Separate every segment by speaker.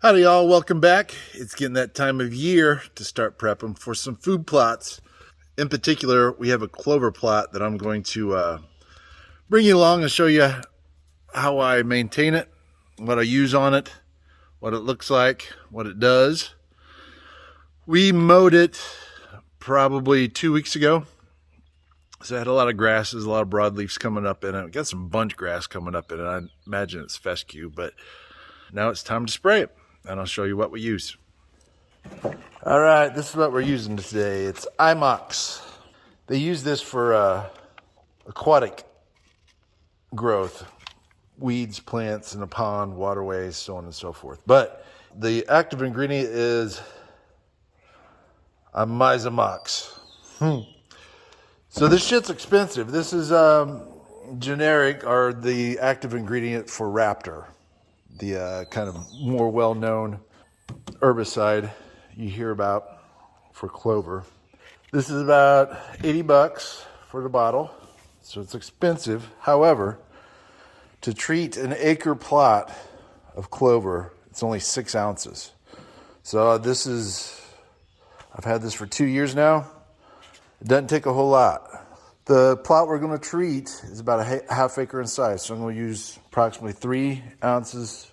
Speaker 1: Howdy y'all, welcome back. It's getting that time of year to start prepping for some food plots. In particular, we have a clover plot that I'm going to bring you along and show you how I maintain it, what I use on it, what it looks like, what it does. We mowed it probably 2 weeks ago. So it had a lot of grasses, a lot of broadleafs coming up in it. We got some bunch grass coming up in it. I imagine it's fescue, but now it's time to spray it. And I'll show you what we use. All right, this is what we're using today. It's IMOX. They use this for aquatic growth, weeds, plants in a pond, waterways, so on and so forth. But the active ingredient is Imizamox. So this shit's expensive. This is generic, or the active ingredient for Raptor, the kind of more well-known herbicide you hear about for clover. This is about 80 bucks for the bottle, so it's expensive. However, to treat an acre plot of clover, it's only 6 ounces. So I've had this for 2 years now. It doesn't take a whole lot. The plot we're going to treat is about a half acre in size, so I'm going to use approximately 3 ounces,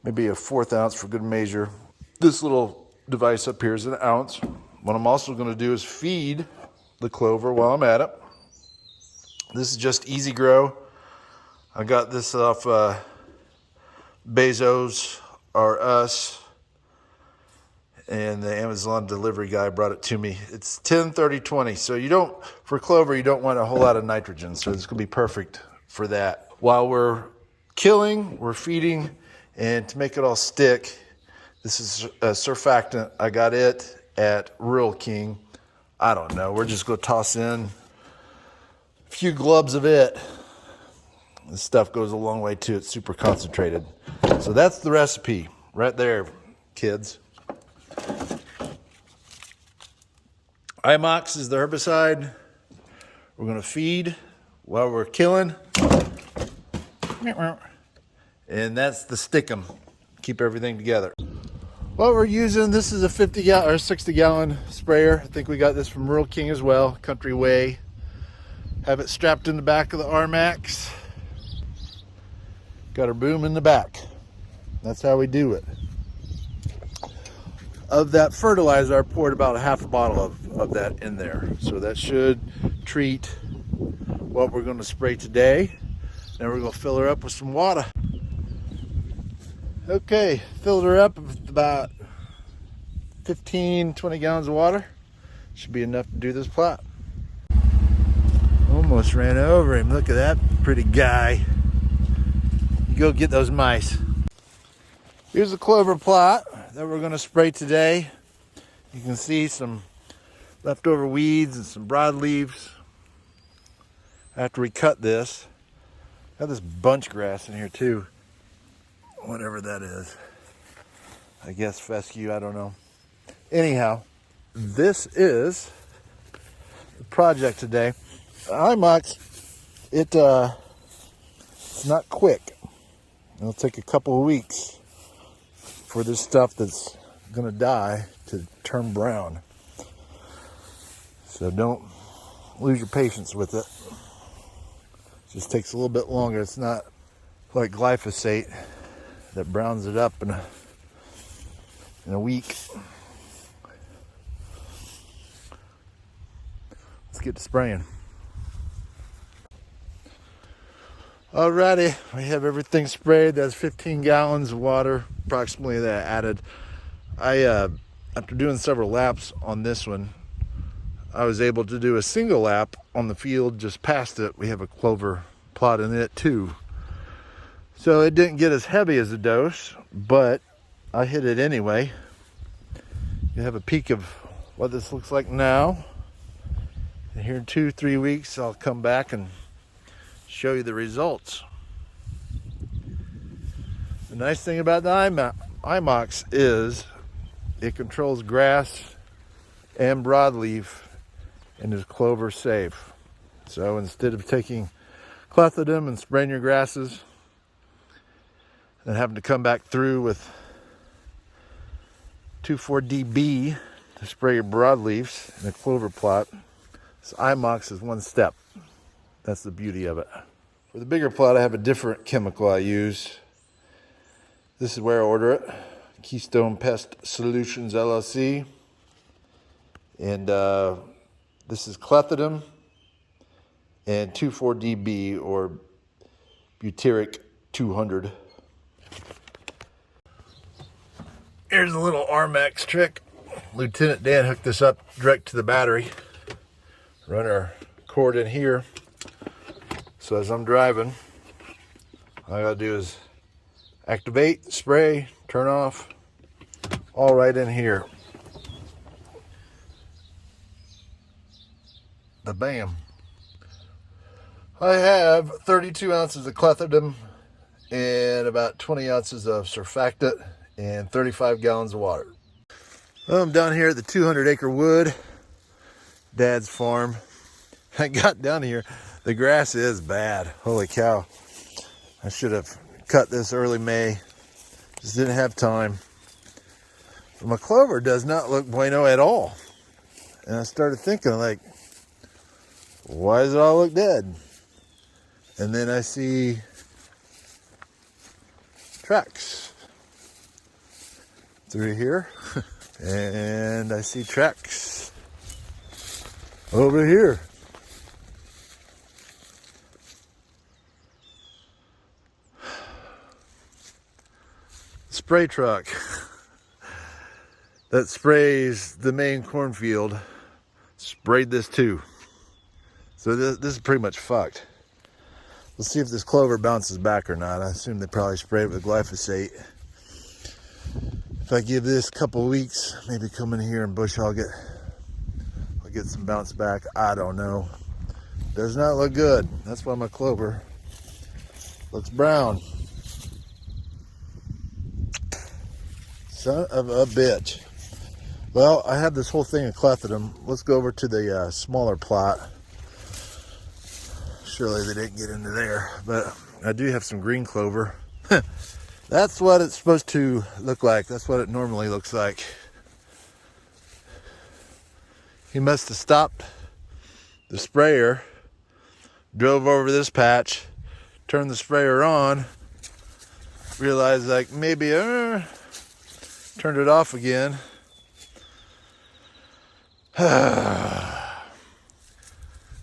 Speaker 1: maybe a 1/4 ounce for good measure. This little device up here is 1 ounce. What I'm also going to do is feed the clover while I'm at it. This is just Easy Grow. I got this off Bezos or Us, and the Amazon delivery guy brought it to me. It's 10-30-20. So for clover, you don't want a whole lot of nitrogen. So it's going to be perfect for that. While we're killing, we're feeding, and to make it all stick, this is a surfactant. I got it at Rural King. I don't know. We're just going to toss in a few globs of it. This stuff goes a long way too. It's super concentrated. So that's the recipe right there, kids. IMOX is the herbicide. We're going to feed while we're killing. And that's the stickum. Keep everything together. What we're using, this is a 50-gallon or 60-gallon sprayer. I think we got this from Rural King as well, Country Way. Have it strapped in the back of the R-Max. Got our boom in the back. That's how we do it. Of that fertilizer, I poured about a half a bottle of that in there. So that should treat what we're going to spray today. Then we're going to fill her up with some water. Okay, filled her up with about 15-20 gallons of water. Should be enough to do this plot. Almost ran over him. Look at that pretty guy. You go get those mice. Here's the clover plot that we're going to spray today. You can see some leftover weeds and some broadleaves. After we cut this, got this bunch grass in here too. Whatever that is. I guess fescue, I don't know. Anyhow, this is the project today. IMOX, it's not quick. It'll take a couple of weeks for this stuff that's going to die to turn brown. So don't lose your patience with it. It just takes a little bit longer. It's not like glyphosate that browns it up in a week. Let's get to spraying. Alrighty, we have everything sprayed. That's 15 gallons of water, approximately, that I added. After doing several laps on this one, I was able to do a single lap on the field just past it. We have a clover plot in it too. So it didn't get as heavy as a dose, but I hit it anyway. You have a peek of what this looks like now. And here in 2-3 weeks, I'll come back and show you the results. The nice thing about the IMOX is it controls grass and broadleaf and is clover safe. So instead of taking clethodim and spraying your grasses and having to come back through with 2,4-DB to spray your broadleafs in a clover plot. This IMOX is one step. That's the beauty of it. For the bigger plot, I have a different chemical I use. This is where I order it. Keystone Pest Solutions LLC. And this is clethodim and 2,4-DB or butyric 200. Here's a little Armax trick. Lieutenant Dan hooked this up direct to the battery. Run our cord in here. So as I'm driving, all I gotta do is activate, spray, turn off, all right in here. Bam. I have 32 ounces of clethodim and about 20 ounces of surfactant and 35 gallons of water. Well, I'm down here at the 200-acre wood, Dad's farm. I got down here, the grass is bad. Holy cow. I should have cut this early May. Just didn't have time. But my clover does not look bueno at all. And I started thinking, like, why does it all look dead? And then I see tracks through here. And I see tracks over here. Spray truck that sprays the main cornfield sprayed this too. So this is pretty much fucked. Let's see if this clover bounces back or not. I assume they probably sprayed it with glyphosate. If I give this a couple weeks, maybe come in here and bush hog it, I'll get some bounce back. I don't know. Does not look good. That's why my clover looks brown. Son of a bitch. Well, I have this whole thing of clethodim. Let's go over to the smaller plot. Surely they didn't get into there, but I do have some green clover. That's what it's supposed to look like. That's what it normally looks like. He must have stopped the sprayer, drove over this patch, turned the sprayer on, realized like maybe turned it off again.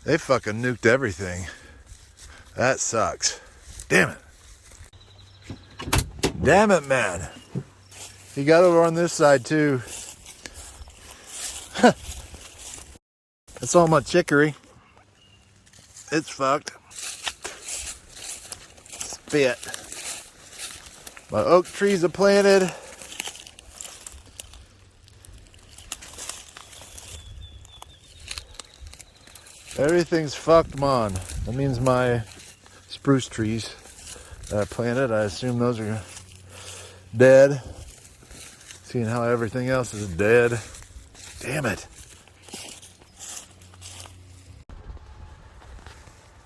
Speaker 1: They fucking nuked everything. That sucks. Damn it. Damn it, man. He got over on this side too. That's all my chicory. It's fucked. Spit. My oak trees are planted. Everything's fucked, man. That means my spruce trees that I planted, I assume those are dead. Seeing how everything else is dead. Damn it.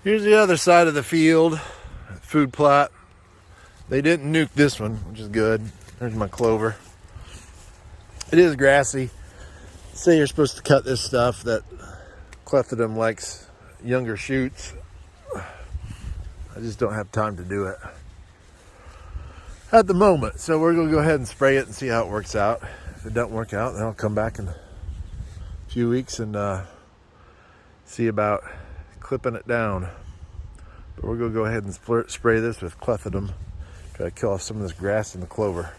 Speaker 1: Here's the other side of the field, food plot. They didn't nuke this one, which is good. There's my clover. It is grassy. Say you're supposed to cut this stuff that clethodim likes younger shoots. I just don't have time to do it at the moment. So we're going to go ahead and spray it and see how it works out. If it doesn't work out, then I'll come back in a few weeks and see about clipping it down. But we're going to go ahead and spray this with clethodim. Try to kill off some of this grass in the clover.